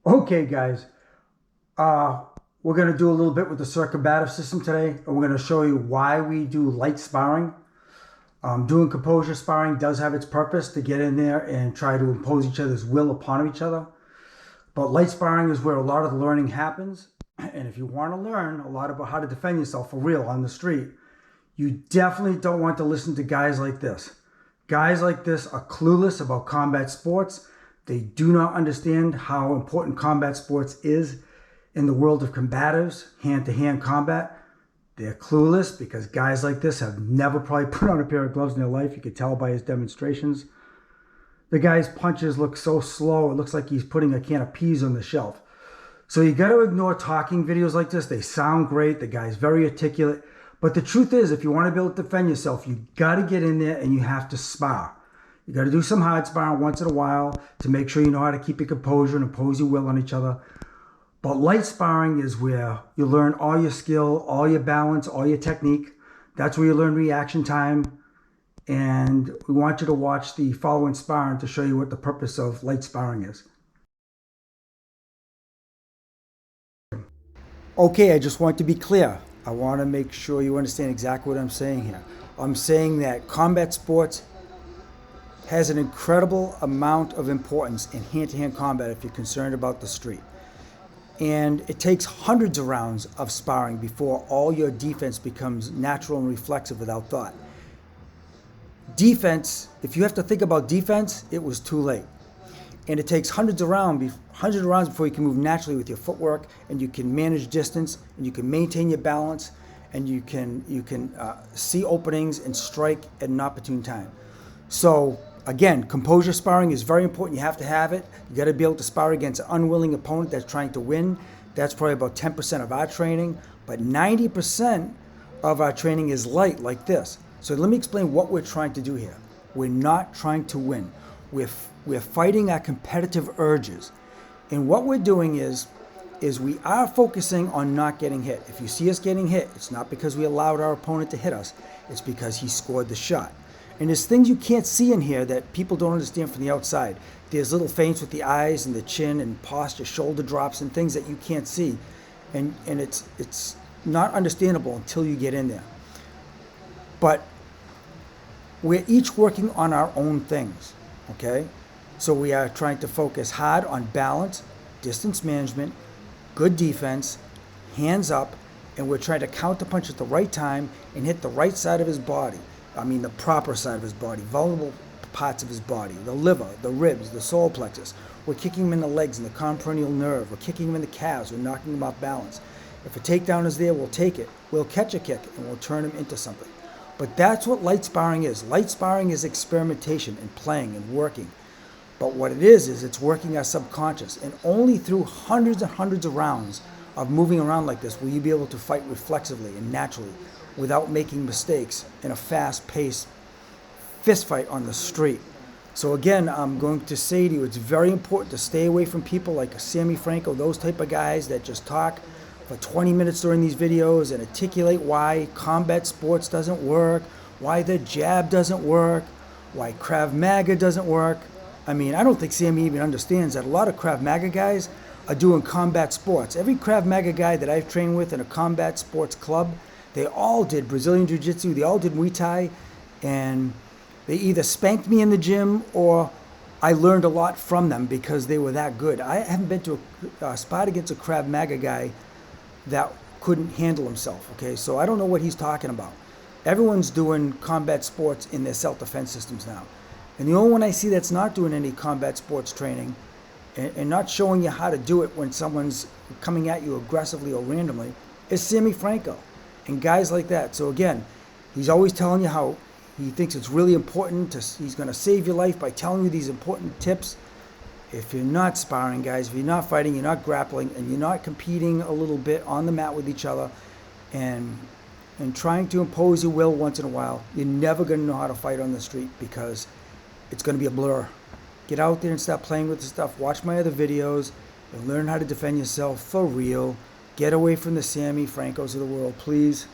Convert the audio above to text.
Okay, guys, uh, we're going to do a little bit with the S.E.R.C combative system today, and we're going to show you why we do light sparring. Doing composure sparring does have its purpose to get in there and try to impose each other's will upon each other. But light sparring is where a lot of the learning happens. And if you want to learn a lot about how to defend yourself for real on the street, you definitely don't want to listen to guys like this. Guys like this are clueless about combat sports. They do not understand how important combat sports is in the world of combatives, hand-to-hand combat. They're clueless because guys like this have never probably put on a pair of gloves in their life. You could tell by his demonstrations. The guy's punches look so slow, it looks like he's putting a can of peas on the shelf. So you got to ignore talking videos like this. They sound great. The guy's very articulate. But the truth is, if you want to be able to defend yourself, you got to get in there and you have to spar. You got to do some hard sparring once in a while to make sure you know how to keep your composure and impose your will on each other. But light sparring is where you learn all your skill, all your balance, all your technique. That's where you learn reaction time. And we want you to watch the following sparring to show you what the purpose of light sparring is. Okay, I just want to be clear. I want to make sure you understand exactly what I'm saying here. I'm saying that combat sports has an incredible amount of importance in hand-to-hand combat if you're concerned about the street. And it takes hundreds of rounds of sparring before all your defense becomes natural and reflexive without thought. Defense, if you have to think about defense, it was too late. And it takes hundreds of rounds before you can move naturally with your footwork, and you can manage distance, and you can maintain your balance, and you can see openings and strike at an opportune time. So again, composure sparring is very important. You have to have it. You got to be able to spar against an unwilling opponent that's trying to win. That's probably about 10% of our training, but 90% of our training is light like this. So let me explain what we're trying to do here. We're not trying to win. We're fighting our competitive urges. And what we're doing is we are focusing on not getting hit. If you see us getting hit, it's not because we allowed our opponent to hit us. It's because he scored the shot. And there's things you can't see in here that people don't understand from the outside. There's little feints with the eyes and the chin and posture, shoulder drops and things that you can't see. And it's not understandable until you get in there. But we're each working on our own things, okay? So we are trying to focus hard on balance, distance management, good defense, hands up, and we're trying to counterpunch at the right time and hit the right side of his body. I mean the proper side of his body, vulnerable parts of his body, the liver, the ribs, the solar plexus. We're kicking him in the legs and the comperineal nerve. We're kicking him in the calves. We're knocking him off balance. If a takedown is there, we'll take it. We'll catch a kick and we'll turn him into something. But that's what light sparring is. Light sparring is experimentation and playing and working. But what it is it's working our subconscious. And only through hundreds and hundreds of rounds of moving around like this will you be able to fight reflexively and naturally without making mistakes in a fast-paced fist fight on the street. So again, I'm going to say to you, it's very important to stay away from people like Sammy Franco, those type of guys that just talk for 20 minutes during these videos and articulate why combat sports doesn't work, why the jab doesn't work, why Krav Maga doesn't work. I mean, I don't think Sammy even understands that a lot of Krav Maga guys are doing combat sports. Every Krav Maga guy that I've trained with in a combat sports club, they all did Brazilian Jiu-Jitsu, they all did Muay Thai, and they either spanked me in the gym or I learned a lot from them because they were that good. I haven't been to a spot against a Krav Maga guy that couldn't handle himself, okay? So I don't know what he's talking about. Everyone's doing combat sports in their self-defense systems now. And the only one I see that's not doing any combat sports training and not showing you how to do it when someone's coming at you aggressively or randomly is Sammy Franco and guys like that. So again, he's always telling you how he thinks it's really important he's going to save your life by telling you these important tips. If you're not sparring, guys, if you're not fighting, you're not grappling, and you're not competing a little bit on the mat with each other and trying to impose your will once in a while, you're never going to know how to fight on the street because it's going to be a blur. Get out there and stop playing with the stuff. Watch my other videos and learn how to defend yourself for real. Get away from the Sammy Francos of the world, please.